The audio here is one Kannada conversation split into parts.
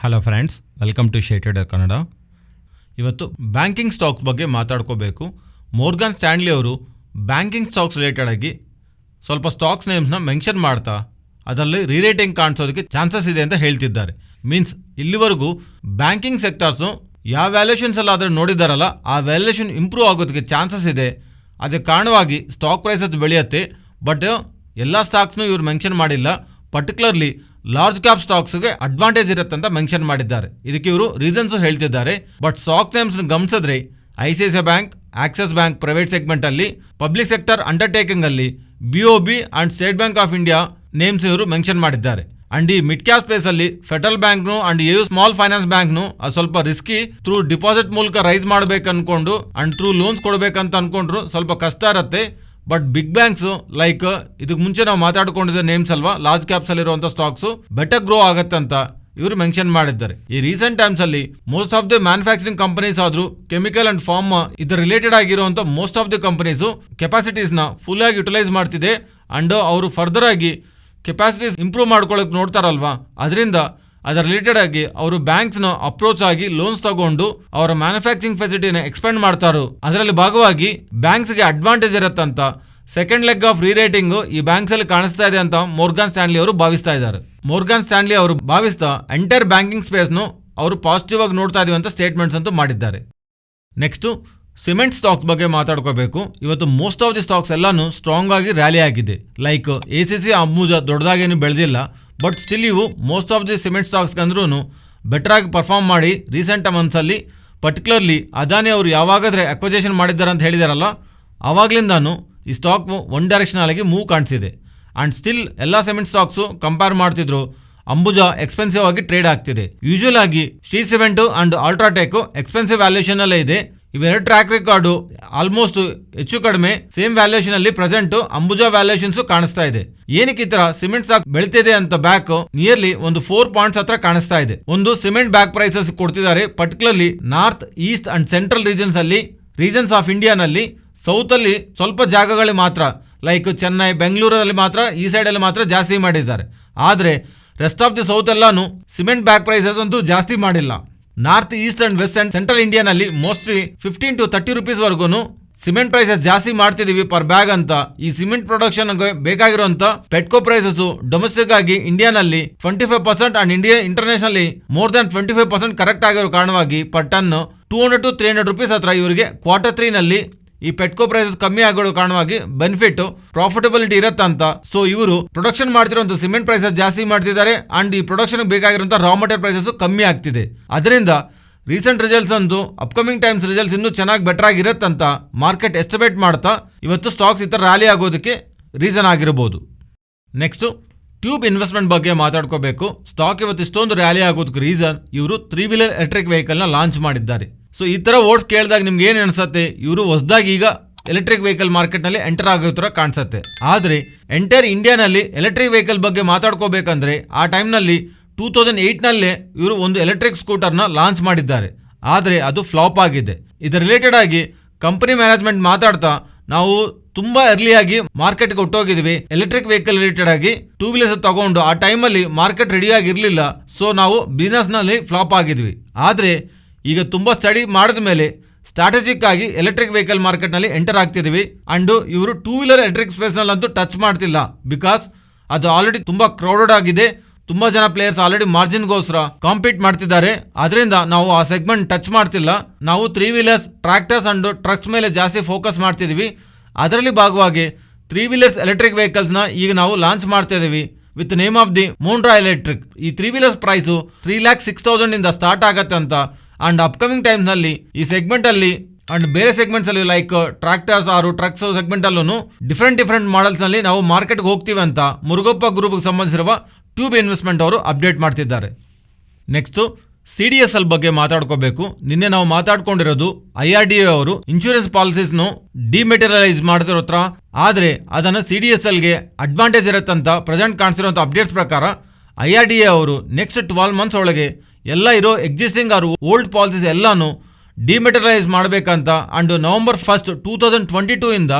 Hello friends, welcome to share trader Kannada. ಇವತ್ತು ಬ್ಯಾಂಕಿಂಗ್ ಸ್ಟಾಕ್ಸ್ ಬಗ್ಗೆ ಮಾತಾಡ್ಕೋಬೇಕು. ಮೋರ್ಗನ್ ಸ್ಟ್ಯಾನ್ಲಿ ಅವರು ಬ್ಯಾಂಕಿಂಗ್ ಸ್ಟಾಕ್ಸ್ ರಿಲೇಟೆಡ್ ಆಗಿ ಸ್ವಲ್ಪ ಸ್ಟಾಕ್ಸ್ ನೇಮ್ಸ್ನ ಮೆನ್ಷನ್ ಮಾಡ್ತಾ ಅದರಲ್ಲಿ ರೀರೇಟಿಂಗ್ ಕಾಣಿಸೋದಕ್ಕೆ ಚಾನ್ಸಸ್ ಇದೆ ಅಂತ ಹೇಳ್ತಿದ್ದಾರೆ. ಮೀನ್ಸ್ ಇಲ್ಲಿವರೆಗೂ ಬ್ಯಾಂಕಿಂಗ್ ಸೆಕ್ಟರ್ಸ್ನು ಯಾವ ವ್ಯಾಲ್ಯೂಷನ್ಸ್ ಎಲ್ಲ ಆದರೆ ನೋಡಿದ್ದಾರಲ್ಲ, ಆ ವ್ಯಾಲ್ಯೂಷನ್ ಇಂಪ್ರೂವ್ ಆಗೋದಕ್ಕೆ ಚಾನ್ಸಸ್ ಇದೆ. ಅದಕ್ಕೆ ಕಾರಣವಾಗಿ ಸ್ಟಾಕ್ ಪ್ರೈಸಸ್ ಬೆಳೆಯುತ್ತೆ. ಬಟ್ ಎಲ್ಲ ಸ್ಟಾಕ್ಸ್ನು ಇವರು ಮೆನ್ಷನ್ ಮಾಡಿಲ್ಲ. ಪರ್ಟಿಕ್ಯುಲರ್ಲಿ ಲಾರ್ಜ್ ಕ್ಯಾಪ್ ಸ್ಟಾಕ್ಸ್ಗೆ ಅಡ್ವಾಂಟೇಜ್ ಇರುತ್ತೆ ಅಂತ ಮೆನ್ಷನ್ ಮಾಡಿದ್ದಾರೆ. ಇದಕ್ಕೆ ಇವರು ರೀಸನ್ಸು ಹೇಳ್ತಿದ್ದಾರೆ. ಬಟ್ ಸ್ಟಾಕ್ ನೇಮ್ಸ್ನ ಗಮನಿಸಿದ್ರೆ ICICI bank, Axis bank private ಸೆಗ್ಮೆಂಟಲ್ಲಿ, ಪಬ್ಲಿಕ್ ಸೆಕ್ಟರ್ ಅಂಡರ್ಟೇಕಿಂಗಲ್ಲಿ BOB and state bank of India names ಇವರು ಮೆನ್ಷನ್ ಮಾಡಿದ್ದಾರೆ. ಅಂಡ್ ಈ ಮಿಡ್ ಕ್ಯಾಪ್ ಸ್ಪೇಸಲ್ಲಿ ಫೆಡರಲ್ ಬ್ಯಾಂಕ್ನು ಅಂಡ್ AU ಸ್ಮಾಲ್ ಫೈನಾನ್ಸ್ ಬ್ಯಾಂಕ್ನು ಅದು ಸ್ವಲ್ಪ ರಿಸ್ಕಿ. ಥ್ರೂ ಡಿಪಾಸಿಟ್ ಮೂಲಕ ರೈಸ್ ಮಾಡಬೇಕು ಅನ್ಕೊಂಡು ಅಂಡ್ ಥ್ರೂ ಲೋನ್ಸ್ ಕೊಡಬೇಕಂತ ಅನ್ಕೊಂಡ್ರು ಸ್ವಲ್ಪ ಕಷ್ಟ ಇರುತ್ತೆ. ಬಟ್ ಬಿಗ್ ಬ್ಯಾಂಕ್ಸ್ ಲೈಕ್ ಇದಕ್ಕೆ ಮುಂಚೆ ನಾವು ಮಾತಾಡ್ಕೊಂಡಿದ್ದ ನೇಮ್ಸ್ ಅಲ್ವಾ, ಲಾರ್ಜ್ ಕ್ಯಾಪ್ಸ್ ಅಲ್ಲಿರುವಂಥ ಸ್ಟಾಕ್ಸು ಬೆಟರ್ ಗ್ರೋ ಆಗುತ್ತೆ ಅಂತ ಇವರು ಮೆನ್ಷನ್ ಮಾಡಿದ್ದಾರೆ. ಈ ರೀಸೆಂಟ್ ಟೈಮ್ಸ್ ಅಲ್ಲಿ most of the manufacturing companies ಆದ್ರೂ ಕೆಮಿಕಲ್ ಅಂಡ್ ಫಾರ್ಮ್ ಇದರ ರಿಲೇಟೆಡ್ ಆಗಿರುವಂಥ ಮೋಸ್ಟ್ ಆಫ್ ದಿ ಕಂಪನೀಸು ಕೆಪಾಸಿಟೀಸ್ನ ಫುಲ್ ಆಗಿ ಯುಟಿಲೈಸ್ ಮಾಡ್ತಿದೆ. ಅಂಡ್ ಅವರು ಫರ್ದರ್ ಆಗಿ ಕೆಪಾಸಿಟೀಸ್ ಇಂಪ್ರೂವ್ ಮಾಡ್ಕೊಳ್ಳೋಕೆ ನೋಡ್ತಾರಲ್ವಾ, ಅದರಿಂದ ಅದರ ರಿಲೇಟೆಡ್ ಆಗಿ ಅವರು ಬ್ಯಾಂಕ್ಸ್ನ ಅಪ್ರೋಚ್ ಆಗಿ ಲೋನ್ಸ್ ತಗೊಂಡು ಅವರ ಮ್ಯಾನುಫ್ಯಾಕ್ಚರಿಂಗ್ ಫೆಸಿಲಿಟಿನ ಎಕ್ಸ್ಪೆಂಡ್ ಮಾಡ್ತಾರೋ. ಅದರಲ್ಲಿ ಭಾಗವಾಗಿ ಬ್ಯಾಂಕ್ಸ್ಗೆ ಅಡ್ವಾಂಟೇಜ್ ಇರುತ್ತಂತ ಸೆಕೆಂಡ್ ಲೆಗ್ ಆಫ್ ರೀರೇಟಿಂಗ್ ಈ ಬ್ಯಾಂಕ್ಸ್ ಅಲ್ಲಿ ಕಾಣಿಸ್ತಾ ಇದೆ ಅಂತ ಮೋರ್ಗನ್ ಸ್ಟ್ಯಾನ್ಲಿ ಅವರು ಭಾವಿಸ್ತಾ ಇದ್ದಾರೆ. ಮೋರ್ಗನ್ ಸ್ಟ್ಯಾನ್ಲಿ ಅವರು ಭಾವಿಸ್ತಾ ಎಂಟೈರ್ ಬ್ಯಾಂಕಿಂಗ್ ಸ್ಪೇಸ್ನು ಅವರು ಪಾಸಿಟಿವ್ ಆಗಿ ನೋಡ್ತಾ ಇದೀವಿ ಅಂತ ಸ್ಟೇಟ್ಮೆಂಟ್ಸ್ ಅಂತೂ ಮಾಡಿದ್ದಾರೆ. ನೆಕ್ಸ್ಟು ಸಿಮೆಂಟ್ ಸ್ಟಾಕ್ಸ್ ಬಗ್ಗೆ ಮಾತಾಡ್ಕೋಬೇಕು. ಇವತ್ತು ಮೋಸ್ಟ್ ಆಫ್ ದಿ ಸ್ಟಾಕ್ಸ್ ಎಲ್ಲಾನು ಸ್ಟ್ರಾಂಗ್ ಆಗಿ ರ್ಯಾಲಿ ಆಗಿದೆ. ಲೈಕ್ ACC ಅಂಬುಜಾ ದೊಡ್ಡದಾಗೇನು ಬೆಳೆದಿಲ್ಲ, ಬಟ್ ಸ್ಟಿಲ್ ಇವು most of the cement stocks ಅಂದ್ರೂ ಬೆಟರ್ ಆಗಿ ಪರ್ಫಾರ್ಮ್ ಮಾಡಿ ರೀಸೆಂಟ್ ಮಂತ್ಸಲ್ಲಿ. ಪರ್ಟಿಕ್ಯುಲರ್ಲಿ ಅದಾನಿ ಅವರು ಯಾವಾಗಾದ್ರೆ ಅಕ್ವಜೇಷನ್ ಮಾಡಿದ್ದಾರೆ ಅಂತ ಹೇಳಿದಾರಲ್ಲ, ಆವಾಗ್ಲಿಂದಾನು ಈ ಸ್ಟಾಕ್ ಒನ್ ಡೈರೆಕ್ಷನಲ್ ಆಗಿ ಮೂವ್ ಕಾಣಿಸಿದೆ. ಆ್ಯಂಡ್ ಸ್ಟಿಲ್ ಎಲ್ಲ ಸಿಮೆಂಟ್ ಸ್ಟಾಕ್ಸು ಕಂಪೇರ್ ಮಾಡ್ತಿದ್ರು ಅಂಬುಜಾ ಎಕ್ಸ್ಪೆನ್ಸಿವ್ ಆಗಿ ಟ್ರೇಡ್ ಆಗ್ತಿದೆ. ಯೂಶುವಲ್ ಆಗಿ Shree cement and UltraTech expensive valuation ಅಲ್ಲೇ ಇದೆ. ಇವೆರಡು ಟ್ರ್ಯಾಕ್ ರೆಕಾರ್ಡು ಆಲ್ಮೋಸ್ಟ್ ಹೆಚ್ಚು ಕಡಿಮೆ ಸೇಮ್ ವ್ಯಾಲ್ಯೂಷನ್ ಅಲ್ಲಿ ಪ್ರೆಸೆಂಟ್ ಅಂಬುಜಾ ವ್ಯಾಲ್ಯೂಷನ್ಸ್ ಕಾಣಿಸ್ತಾ ಇದೆ. ಏನಕ್ಕೆ ಈ ತರ ಸಿಮೆಂಟ್ ಸ್ಟಾಕ್ ಬೆಳಿತಿದೆ ಅಂತ ಬ್ಯಾಕ್ ನಿಯರ್ಲಿ ಒಂದು 4 ಪಾಯಿಂಟ್ಸ್ ಹತ್ರ ಕಾಣಿಸ್ತಾ ಇದೆ. ಒಂದು ಸಿಮೆಂಟ್ ಬ್ಯಾಕ್ ಪ್ರೈಸಸ್ ಕೊಡ್ತಿದ್ದಾರೆ. Particularly north, east and central regions of ಇಂಡಿಯಾನಲ್ಲಿ. ಸೌತ್ ಅಲ್ಲಿ ಸ್ವಲ್ಪ ಜಾಗಗಳು ಮಾತ್ರ ಲೈಕ್ ಚೆನ್ನೈ, ಬೆಂಗಳೂರಲ್ಲಿ ಮಾತ್ರ ಈ ಸೈಡ್ ಅಲ್ಲಿ ಮಾತ್ರ ಜಾಸ್ತಿ ಮಾಡಿದ್ದಾರೆ. ಆದ್ರೆ ರೆಸ್ಟ್ ಆಫ್ ದಿ ಸೌತ್ ಎಲ್ಲಾನು ಸಿಮೆಂಟ್ ಬ್ಯಾಕ್ ಪ್ರೈಸಸ್ ಅಂತೂ ಜಾಸ್ತಿ ಮಾಡಿಲ್ಲ. North, east and west and central ಇಂಡಿಯಾನಲ್ಲಿ ಮೋಸ್ಟ್ಲಿ 15 to 30 rupees ವರ್ಗು ಸಿಮೆಂಟ್ ಪ್ರೈಸಸ್ ಜಾಸ್ತಿ ಮಾಡ್ತಿದೀವಿ ಪರ್ ಬ್ಯಾಗ್ ಅಂತ. ಈ ಸಿಮೆಂಟ್ ಪ್ರೊಡಕ್ಷನ್ ಬೇಕಾಗಿರುವಂತ ಪೆಟ್ಕೋ ಪ್ರೈಸಸ್ ಡೊಮೆಸ್ಟಿಕ್ ಆಗಿ ಇಂಡಿಯಾನಲ್ಲಿ 25% and India internationally more than 25% correct ಆಗಿರೋ ಕಾರಣವಾಗಿ ಪರ್ ಟನ್ 200 to 300 rupees ಹತ್ರ ಇವರಿಗೆ Q3 ನಲ್ಲಿ ಈ ಪೆಟ್ಕೋ ಪ್ರೈಸಸ್ ಕಮ್ಮಿ ಆಗೋ ಕಾರಣವಾಗಿ ಬೆನಿಫಿಟ್ ಪ್ರಾಫಿಟಬಿಲಿಟಿ ಇರತ್ತಂತ. ಸೊ ಇವರು ಪ್ರೊಡಕ್ಷನ್ ಮಾಡ್ತಿರುವಂತ ಸಿಮೆಂಟ್ ಪ್ರೈಸಸ್ ಜಾಸ್ತಿ ಮಾಡ್ತಿದ್ದಾರೆ ಅಂಡ್ ಈ ಪ್ರೊಡಕ್ಷನ್ ಬೇಕಾಗಿರುವಂತ ರಾ ಮಟೀರಿಯಲ್ ಪ್ರೈಸಸ್ ಕಮ್ಮಿ ಆಗ್ತಿದೆ. ಅದರಿಂದ ರೀಸೆಂಟ್ ರಿಸಲ್ಟ್ಸ್ ಅಂತೂ ಅಪ್ಕಮಿಂಗ್ ಟೈಮ್ಸ್ ರಿಸಲ್ಟ್ಸ್ ಇನ್ನೂ ಚೆನ್ನಾಗಿ ಬೆಟರ್ ಆಗಿರತ್ತಂತ ಮಾರ್ಕೆಟ್ ಎಸ್ಟಿಮೇಟ್ ಮಾಡ್ತಾ ಇವತ್ತು ಸ್ಟಾಕ್ಸ್ ಈ ಥರ ರ್ಯಾಲಿ ಆಗೋದಕ್ಕೆ ರೀಸನ್ ಆಗಿರಬಹುದು. ನೆಕ್ಸ್ಟ್ ಟ್ಯೂಬ್ ಇನ್ವೆಸ್ಟ್ಮೆಂಟ್ ಬಗ್ಗೆ ಮಾತಾಡ್ಕೋಬೇಕು. ಸ್ಟಾಕ್ ಇವತ್ತು ಇಷ್ಟೊಂದು ರ್ಯಾಲಿ ಆಗೋದಕ್ಕೆ ರೀಸನ್ ಇವರು 3-wheeler ಎಲೆಕ್ಟ್ರಿಕ್ ವೆಹಿಕಲ್ನ ಲಾಂಚ್ ಮಾಡಿದ್ದಾರೆ. ಸೊ ಈ ಥರ ವರ್ಡ್ಸ್ ಕೇಳಿದಾಗ ನಿಮ್ಗೆ ಏನು ಅನ್ಸುತ್ತೆ, ಇವರು ಹೊಸದಾಗಿ ಈಗ ಎಲೆಕ್ಟ್ರಿಕ್ ವೆಹಿಕಲ್ ಮಾರ್ಕೆಟ್ನಲ್ಲಿ ಎಂಟರ್ ಆಗೋ ಥರ ಕಾಣಿಸುತ್ತೆ. ಆದರೆ ಎಂಟೈರ್ ಇಂಡಿಯಾನಲ್ಲಿ ಎಲೆಕ್ಟ್ರಿಕ್ ವೆಹಿಕಲ್ ಬಗ್ಗೆ ಮಾತಾಡ್ಕೋಬೇಕಂದ್ರೆ ಆ ಟೈಮ್ನಲ್ಲಿ 2008ನಲ್ಲೇ ಇವರು ಒಂದು ಎಲೆಕ್ಟ್ರಿಕ್ ಸ್ಕೂಟರ್ನ ಲಾಂಚ್ ಮಾಡಿದ್ದಾರೆ. ಆದರೆ ಅದು ಫ್ಲಾಪ್ ಆಗಿದೆ. ಇದರ ರಿಲೇಟೆಡ್ ಆಗಿ ಕಂಪನಿ ಮ್ಯಾನೇಜ್ಮೆಂಟ್ ಮಾತಾಡ್ತಾ ನಾವು ತುಂಬಾ ಅರ್ಲಿಯಾಗಿ ಮಾರ್ಕೆಟ್ಗೆ ಹೊಟ್ಟೋಗಿದ್ವಿ ಎಲೆಕ್ಟ್ರಿಕ್ ವೆಹಿಕಲ್ ರಿಲೇಟೆಡ್ ಆಗಿ 2 wheelers ತಗೊಂಡು. ಆ ಟೈಮಲ್ಲಿ ಮಾರ್ಕೆಟ್ ರೆಡಿಯಾಗಿರಲಿಲ್ಲ. ಸೊ ನಾವು ಬಿಸ್ನೆಸ್ನಲ್ಲಿ ಫ್ಲಾಪ್ ಆಗಿದ್ವಿ. ಆದರೆ ಈಗ ತುಂಬ ಸ್ಟಡಿ ಮಾಡಿದ ಮೇಲೆ ಸ್ಟ್ರಾಟಜಿಕ್ ಆಗಿ ಎಲೆಕ್ಟ್ರಿಕ್ ವೆಹಿಕಲ್ ಮಾರ್ಕೆಟ್ನಲ್ಲಿ ಎಂಟರ್ ಆಗ್ತಿದ್ವಿ. ಅಂಡ್ ಇವರು 2-wheeler ಎಲೆಕ್ಟ್ರಿಕ್ ಸ್ಪೇಸ್ನಲ್ಲಂತೂ ಟಚ್ ಮಾಡ್ತಿಲ್ಲ. ಬಿಕಾಸ್ ಅದು ಆಲ್ರೆಡಿ ತುಂಬ ಕ್ರೌಡೆಡ್ ಆಗಿದೆ. ತುಂಬ ಜನ ಪ್ಲೇಯರ್ಸ್ ಆಲ್ರೆಡಿ ಮಾರ್ಜಿನ್ಗೋಸ್ಕರ ಕಾಂಪೀಟ್ ಮಾಡ್ತಿದ್ದಾರೆ. ಅದರಿಂದ ನಾವು ಆ ಸೆಗ್ಮೆಂಟ್ ಟಚ್ ಮಾಡ್ತಿಲ್ಲ. ನಾವು 3-wheelers, ಟ್ರ್ಯಾಕ್ಟರ್ಸ್ ಅಂಡ್ ಟ್ರಕ್ಸ್ ಮೇಲೆ ಜಾಸ್ತಿ ಫೋಕಸ್ ಮಾಡ್ತಿದ್ವಿ. ಅದರಲ್ಲಿ ಭಾಗವಾಗಿ 3-wheelers ಎಲೆಕ್ಟ್ರಿಕ್ ವೆಹಿಕಲ್ಸ್ನ ಈಗ ನಾವು ಲಾಂಚ್ ಮಾಡ್ತಾ ಇದೀವಿ with name of the Montra electric. ಈ 3-wheelers ಪ್ರೈಸು 3,06,000 ಇಂದ ಸ್ಟಾರ್ಟ್ ಆಗತ್ತೆ ಅಂತ. ಅಂಡ್ ಅಪ್ಕಮಿಂಗ್ ಟೈಮ್ಸ್ನಲ್ಲಿ ಈ ಸೆಗ್ಮೆಂಟಲ್ಲಿ ಅಂಡ್ ಬೇರೆ ಸೆಗ್ಮೆಂಟ್ಸಲ್ಲಿ ಲೈಕ್ ಟ್ರ್ಯಾಕ್ಟರ್ಸ್ ಆರು ಟ್ರಕ್ಸ್ ಸೆಗ್ಮೆಂಟಲ್ಲೂ ಡಿಫ್ರೆಂಟ್ ಮಾಡೆಲ್ಸ್ನಲ್ಲಿ ನಾವು ಮಾರ್ಕೆಟ್ಗೆ ಹೋಗ್ತೀವಿ ಅಂತ ಮುರುಗಪ್ಪ ಗ್ರೂಪ್ಗೆ ಸಂಬಂಧಿಸಿರುವ ಟ್ಯೂಬ್ ಇನ್ವೆಸ್ಟ್ಮೆಂಟ್ ಅವರು ಅಪ್ಡೇಟ್ ಮಾಡ್ತಿದ್ದಾರೆ. ನೆಕ್ಸ್ಟು CDSL ಬಗ್ಗೆ ಮಾತಾಡ್ಕೋಬೇಕು. ನಿನ್ನೆ ನಾವು ಮಾತಾಡ್ಕೊಂಡಿರೋದು IRDA ಅವರು ಇನ್ಶೂರೆನ್ಸ್ ಪಾಲಿಸೀಸ್ನು ಡಿಮೆಟೀರಿಯಲೈಸ್ ಮಾಡ್ತಿರೋ ಹತ್ರ. ಆದರೆ ಅದನ್ನು CDSLಗೆ ಅಡ್ವಾಂಟೇಜ್ ಇರುತ್ತಂತ ಪ್ರೆಸೆಂಟ್ ಕಾಣಿಸಿರುವಂಥ ಅಪ್ಡೇಟ್ಸ್ ಪ್ರಕಾರ IRDA ಅವರು ನೆಕ್ಸ್ಟ್ 12 months ಒಳಗೆ ಎಲ್ಲ ಇರೋ ಎಕ್ಸಿಸ್ಟಿಂಗ್ ಆರು ಓಲ್ಡ್ ಪಾಲಿಸೀಸ್ ಎಲ್ಲಾನು ಡಿಮೆಟೀರಿಯಲೈಸ್ ಮಾಡಬೇಕಂತ. ಅಂಡ್ November 1st, 2022 ಇಂದ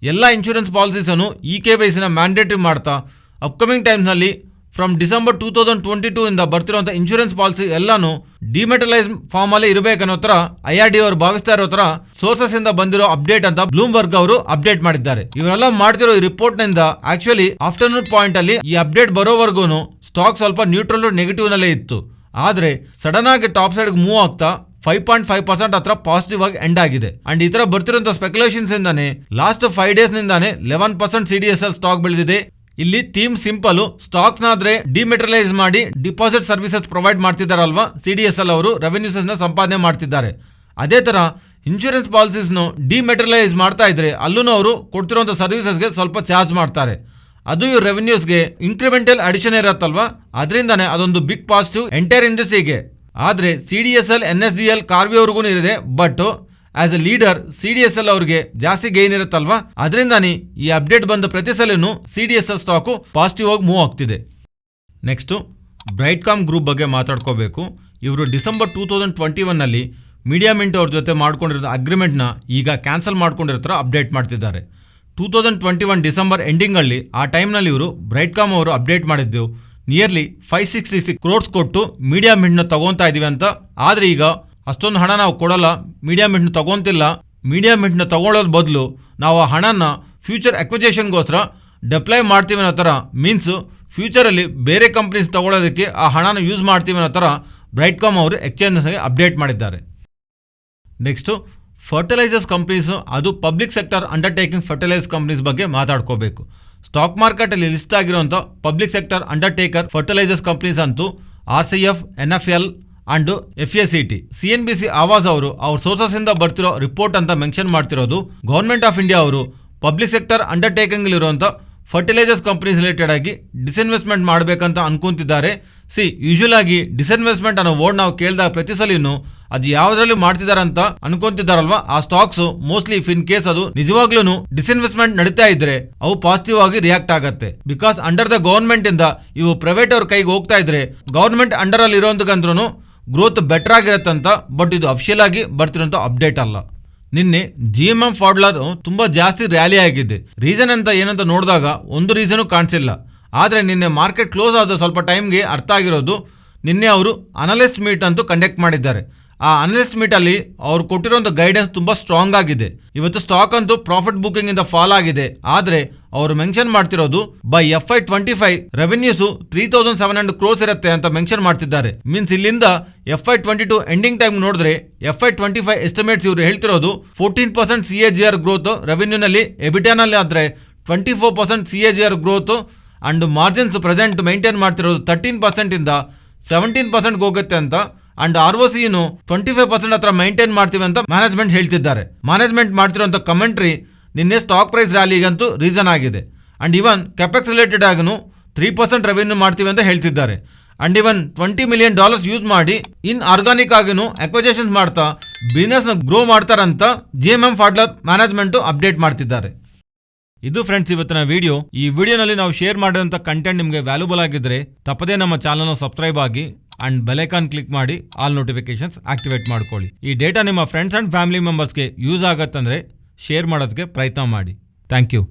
ಎಲ್ಲ ಇನ್ಶೂರೆನ್ಸ್ ಪಾಲಿಸೀಸನ್ನು EKYCನ ಮ್ಯಾಂಡೇಟರಿ ಮಾಡ್ತಾ ಅಪ್ಕಮಿಂಗ್ ಟೈಮ್ಸ್ನಲ್ಲಿ ಫ್ರಮ್ ಡಿಸೆಂಬರ್ 2022 ಇಂದ ಬರ್ತಿರುವಂಥ ಇನ್ಶೂರೆನ್ಸ್ ಪಾಲಿಸಿ ಎಲ್ಲಾನು ಡಿಮೆಟಲೈಸ್ ಫಾರ್ಮ್ ಅಲ್ಲಿ ಇರಬೇಕನ್ನೋ ತರ IRD ಅವರು ಭಾವಿಸ್ತಾ ಇರೋ ತರ ಸೋರ್ಸಸ್ ಇಂದ ಬಂದಿರೋ ಅಪ್ಡೇಟ್ ಅಂತ ಬ್ಲೂಮ್ಬರ್ಗ್ ಅವರು ಅಪ್ಡೇಟ್ ಮಾಡಿದ್ದಾರೆ. ಇವರೆಲ್ಲ ಮಾಡ್ತಿರೋ ಈ ರಿಪೋರ್ಟ್ ನಿಂದ ಆಕ್ಚುಲಿ ಆಫ್ಟರ್ನೂನ್ ಪಾಯಿಂಟ್ ಅಲ್ಲಿ ಈ ಅಪ್ಡೇಟ್ ಬರೋವರೆಗೂ ಸ್ಟಾಕ್ ಸ್ವಲ್ಪ ನ್ಯೂಟ್ರಲ್ ನೆಗೆಟಿವ್ ನಲ್ಲೇ ಇತ್ತು. ಆದ್ರೆ ಸಡನ್ ಆಗಿ ಟಾಪ್ ಸೈಡ್ ಮೂವ್ ಆಗ್ತಾ 5.5% ಹತ್ರ ಪಾಸಿಟಿವ್ ಆಗಿ ಎಂಡ್ ಆಗಿದೆ. ಅಂಡ್ ಈ ತರ ಬರ್ತಿರುವಂತ ಸ್ಪೆಕ್ಯುಲೇಷನ್ಸ್ ಇಂದಾನೆ ಲಾಸ್ಟ್ 5 ಡೇಸ್ ನಿಂದಾನೆ 11% CDSL ಸ್ಟಾಕ್ ಬೆಳೆದಿದೆ. ಇಲ್ಲಿ ಥೀಮ್ ಸಿಂಪಲ್, ಸ್ಟಾಕ್ಸ್ ನಾದ್ರೆ ಡಿಮೆಟರಲೈಸ್ ಮಾಡಿ ಡಿಪಾಸಿಟ್ ಸರ್ವಿಸಸ್ ಪ್ರೊವೈಡ್ ಮಾಡ್ತಿದ್ದಾರಲ್ವಾ CDSL ಅವರು ರೆವೆನ್ಯೂಸ್ ನ ಸಂಪಾದನೆ ಮಾಡ್ತಿದ್ದಾರೆ. ಅದೇ ತರ ಇನ್ಶೂರೆನ್ಸ್ ಪಾಲಿಸೀಸ್ ಡಿಮೆಟರಲೈಸ್ ಮಾಡ್ತಾ ಇದ್ರೆ ಅಲ್ಲೂ ಅವರು ಕೊಡ್ತಿರುವಂತ ಸರ್ವಿಸಸ್ಗೆ ಸ್ವಲ್ಪ ಚಾರ್ಜ್ ಮಾಡ್ತಾರೆ. ಅದು ಇವ್ರ ರೆವೆನ್ಯೂಸ್ಗೆ ಇನ್ಕ್ರಿಮೆಂಟಲ್ ಅಡಿಷನ್ ಇರತ್ತಲ್ವಾ, ಅದರಿಂದಾನೆ ಅದೊಂದು ಬಿಗ್ ಪಾಸಿಟಿವ್ ಎಂಟೈರ್ ಇಂಡಸ್ಟ್ರಿಗೆ. ಆದ್ರೆ CDSL NSDL ಕಾರ್ವಿ ಅವ್ರಿಗೂ ಇದೆ, but as A leader CDSL ಅವ್ರಿಗೆ ಜಾಸ್ತಿ ಗೇನ್ ಇರುತ್ತಲ್ವಾ, ಅದರಿಂದಾನೆ ಈ ಅಪ್ಡೇಟ್ ಬಂದ ಪ್ರತಿ ಸಲನೂ CDSL ಸ್ಟಾಕು ಪಾಸಿಟಿವ್ ಆಗಿ ಮೂವ್ ಆಗ್ತಿದೆ. ನೆಕ್ಸ್ಟ್ ಬ್ರೈಟ್ಕಾಮ್ ಗ್ರೂಪ್ ಬಗ್ಗೆ ಮಾತಾಡ್ಕೋಬೇಕು. ಇವರು ಡಿಸೆಂಬರ್ 2021 ನಲ್ಲಿ ಮೀಡಿಯಾ ಮಿಂಟ್ ಅವ್ರ ಜೊತೆ ಮಾಡ್ಕೊಂಡಿರೋ ಅಗ್ರಿಮೆಂಟ್ನ ಈಗ ಕ್ಯಾನ್ಸಲ್ ಮಾಡ್ಕೊಂಡಿರೋ ಅಪ್ಡೇಟ್ ಮಾಡ್ತಿದ್ದಾರೆ. 2021 ಡಿಸೆಂಬರ್ ಎಂಡಿಂಗ್ ಅಲ್ಲಿ ಆ ಟೈಮ್ನಲ್ಲಿ ಇವರು ಬ್ರೈಟ್ಕಾಮ್ ಅವರು ಅಪ್ಡೇಟ್ ಮಾಡಿದ್ದು ನಿಯರ್ಲಿ 566 crores ಕೊಟ್ಟು ಮೀಡಿಯಾ ಮಿಂಟ್ನ ತಗೊಂತಾ ಇದೀವಿ ಅಂತ. ಆದ್ರೆ ಈಗ ಅಷ್ಟೊಂದು ಹಣ ನಾವು ಕೊಡಲ್ಲ, ಮೀಡಿಯಾ ಮಿಂಟ್ನ ತಗೊಂತಿಲ್ಲ, ಮೀಡಿಯಾ ಮಿಂಟ್ನ ತಗೊಳ್ಳೋದ್ ಬದಲು ನಾವು ಆ ಹಣನ ಫ್ಯೂಚರ್ ಅಕ್ವಿಜೇಷನ್ಗೋಸ್ಕರ ಡಿಪ್ಲೈ ಮಾಡ್ತೀವಿ ಅನ್ನೋ ಥರ, ಮೀನ್ಸ್ ಫ್ಯೂಚರಲ್ಲಿ ಬೇರೆ ಕಂಪ್ನೀಸ್ ತಗೊಳ್ಳೋದಕ್ಕೆ ಆ ಹಣನ ಯೂಸ್ ಮಾಡ್ತೀವಿ ಅನ್ನೋ ಥರ ಬ್ರೈಟ್ಕಾಮ್ ಅವರು ಎಕ್ಸ್ಚೇಂಜ್ಗೆ ಅಪ್ಡೇಟ್ ಮಾಡಿದ್ದಾರೆ. ನೆಕ್ಸ್ಟು ಫರ್ಟಿಲೈಸರ್ಸ್ ಕಂಪ್ನೀಸ್, ಅದು public sector undertaking fertilisers companies ಬಗ್ಗೆ ಮಾತಾಡ್ಕೋಬೇಕು. ಸ್ಟಾಕ್ ಮಾರ್ಕೆಟಲ್ಲಿ ಲಿಸ್ಟ್ ಆಗಿರುವಂಥ public sector Undertaker fertilisers companies ಅಂತೂ RCF, NFL and FACT. CNBC ಆವಾಜ್ ಅವರು ಅವ್ರ ಸೋರ್ಸಸ್ ಇಂದ ಬರ್ತಿರೋ ರಿಪೋರ್ಟ್ ಅಂತ ಮೆನ್ಷನ್ ಮಾಡ್ತಿರೋದು ಗೌರ್ಮೆಂಟ್ ಆಫ್ ಇಂಡಿಯಾ ಅವರು ಪಬ್ಲಿಕ್ ಸೆಕ್ಟರ್ ಅಂಡರ್ಟೇಕಿಂಗ್ ಇರುವಂಥ ಫರ್ಟಿಲೈಸರ್ಸ್ ಕಂಪ್ನೀಸ್ ರಿಲೇಟೆಡ್ ಆಗಿ ಡಿಸ್ಇನ್ವೆಸ್ಟ್ಮೆಂಟ್ ಮಾಡಬೇಕಂತ ಅನ್ಕೊಂತಿದ್ದಾರೆ. ಯೂಶುವಲ್ ಆಗಿ ಡಿಸ್ಇನ್ವೆಸ್ಟ್ಮೆಂಟ್ ಅನ್ನೋ ವರ್ಡ್ ನಾವು ಕೇಳಿದಾಗ ಪ್ರತಿ ಸಲಿನೂ ಅದು ಯಾವ್ದ್ರಲ್ಲಿ ಮಾಡ್ತಿದ್ದಾರೆ ಅಂತ ಅನ್ಕೊಂತಿದ್ದಾರಲ್ವಾ, ಆ ಸ್ಟಾಕ್ಸ್ ಮೋಸ್ಟ್ಲಿ ಇನ್ ಕೇಸ್ ಅದು ನಿಜವಾಗ್ಲೂ ಡಿಸ್ಇನ್ವೆಸ್ಟ್ಮೆಂಟ್ ನಡೀತಾ ಇದ್ರೆ ಅವು ಪಾಸಿಟಿವ್ ಆಗಿ ರಿಯಾಕ್ಟ್ ಆಗುತ್ತೆ. ಬಿಕಾಸ್ ಅಂಡರ್ ದ ಗವರ್ಮೆಂಟ್ ಇಂದ ಇವು ಪ್ರೈವೇಟ್ ಅವ್ರ ಕೈಗೆ ಹೋಗ್ತಾ ಇದ್ರೆ ಗವರ್ಮೆಂಟ್ ಅಂಡರ್ ಅಲ್ಲಿ ಇರೋದಕ್ಕಂದ್ರೂ ಗ್ರೋತ್ ಬೆಟರ್ ಆಗಿರತ್ತಂತ. ಬಟ್ ಇದು ಅಫಿಷಿಯಲ್ ಆಗಿ ಬರ್ತಿರೋಂಥ ಅಪ್ಡೇಟ್ ಅಲ್ಲ. ನಿನ್ನೆ GMM ಫಾಡ್ಲರ್ ತುಂಬಾ ಜಾಸ್ತಿ ರ್ಯಾಲಿ ಆಗಿದೆ. ರೀಸನ್ ಅಂತ ಏನಂತ ನೋಡಿದಾಗ ಒಂದು ರೀಸನು ಕಾಣಿಸಿಲ್ಲ. ಆದರೆ ನಿನ್ನೆ ಮಾರ್ಕೆಟ್ ಕ್ಲೋಸ್ ಆದ ಸ್ವಲ್ಪ ಟೈಮ್ಗೆ ಅರ್ಥ ಆಗಿರೋದು, ನಿನ್ನೆ ಅವರು ಅನಲಿಸ್ಟ್ ಮೀಟ್ ಅಂತೂ ಕಂಡಕ್ಟ್ ಮಾಡಿದ್ದಾರೆ. ಆ ಅನಲಿಸ್ಟ್ ಮೀಟಲ್ಲಿ ಅವ್ರು ಕೊಟ್ಟಿರೋಂಥ ಗೈಡೆನ್ಸ್ ತುಂಬ ಸ್ಟ್ರಾಂಗ್ ಆಗಿದೆ. ಇವತ್ತು ಸ್ಟಾಕ್ ಅಂತೂ ಪ್ರಾಫಿಟ್ ಬುಕಿಂಗ್ ಇಂದ ಫಾಲ್ ಆಗಿದೆ. ಆದರೆ ಅವರು ಮೆನ್ಷನ್ ಮಾಡ್ತಿರೋದು ಬೈ FY25 ರೆವೆನ್ಯೂಸು 3700 crores ಇರುತ್ತೆ ಅಂತ ಮೆನ್ಷನ್ ಮಾಡ್ತಿದ್ದಾರೆ. ಮೀನ್ಸ್ ಇಲ್ಲಿಂದ FY22 ಎಂಡಿಂಗ್ ಟೈಮ್ ನೋಡಿದ್ರೆ FY25 ಎಸ್ಟಿಮೇಟ್ಸ್ ಇವರು ಹೇಳ್ತಿರೋದು 14% CAGR ಗ್ರೋತ್ ರೆವೆನ್ಯೂನಲ್ಲಿ, ಎಬಿಟಾನಲ್ಲಿ ಆದರೆ 24% CAGR growth and margins present maintain ಮಾಡ್ತಿರೋದು 13% ಇಂದ 17% ಹೋಗುತ್ತೆ ಅಂತ. ಅಂಡ್ ROC 25% ಹತ್ರ ಮೈಂಟೈನ್ ಮಾಡ್ತೀವಿ ಅಂತ ಮ್ಯಾನೇಜ್ಮೆಂಟ್ ಹೇಳ್ತಿದ್ದಾರೆ. ಮ್ಯಾನೇಜ್ಮೆಂಟ್ ಮಾಡ್ತಿರೋಂಥ ಕಮೆಂಟ್ರಿ ನಿನ್ನೆ ಸ್ಟಾಕ್ ಪ್ರೈಸ್ ರ್ಯಾಲಿಗಂತೂ ರೀಸನ್ ಆಗಿದೆ. And even capex related ಆಗನು 3% revenue ಮಾಡ್ತೀವಿ ಅಂತ ಹೇಳ್ತಿದ್ದಾರೆ. ಅಂಡ್ ಇವನ್ $20 million ಯೂಸ್ ಮಾಡಿ ಇನ್ ಆರ್ಗಾನಿಕ್ ಆಗಿನೂ ಅಕ್ವಿಜೇಷನ್ಸ್ ಮಾಡ್ತಾ ಬಿಸ್ನೆಸ್ನ ಗ್ರೋ ಮಾಡ್ತಾರಂತ GMM ಫಾಡ್ಲರ್ ಮ್ಯಾನೇಜ್ಮೆಂಟ್ ಅಪ್ಡೇಟ್ ಮಾಡ್ತಿದ್ದಾರೆ. ಇದು ಫ್ರೆಂಡ್ಸ್ ಇವತ್ತಿನ ವಿಡಿಯೋ. ಈ ವಿಡಿಯೋನಲ್ಲಿ ನಾವು ಶೇರ್ ಮಾಡಿದಂಥ ಕಂಟೆಂಟ್ ನಿಮಗೆ ವ್ಯಾಲ್ಯೂಬಲ್ ಆಗಿದ್ರೆ ತಪ್ಪದೇ ನಮ್ಮ ಚಾನಲ್ನ ಸಬ್ಸ್ಕ್ರೈಬ್ ಆಗಿ ಅಂಡ್ ಬೆಲೈಕಾನ್ ಕ್ಲಿಕ್ ಮಾಡಿ ಆಲ್ ನೋಟಿಫಿಕೇಶನ್ಸ್ ಆಕ್ಟಿವೇಟ್ ಮಾಡ್ಕೊಳ್ಳಿ. ಈ ಡೇಟಾ ನಿಮ್ಮ ಫ್ರೆಂಡ್ಸ್ ಅಂಡ್ ಫ್ಯಾಮಿಲಿ ಮೆಂಬರ್ಸ್ಗೆ ಯೂಸ್ ಆಗತ್ತಂದ್ರೆ ಶೇರ್ ಮಾಡೋದಕ್ಕೆ ಪ್ರಯತ್ನ ಮಾಡಿ. Thank you.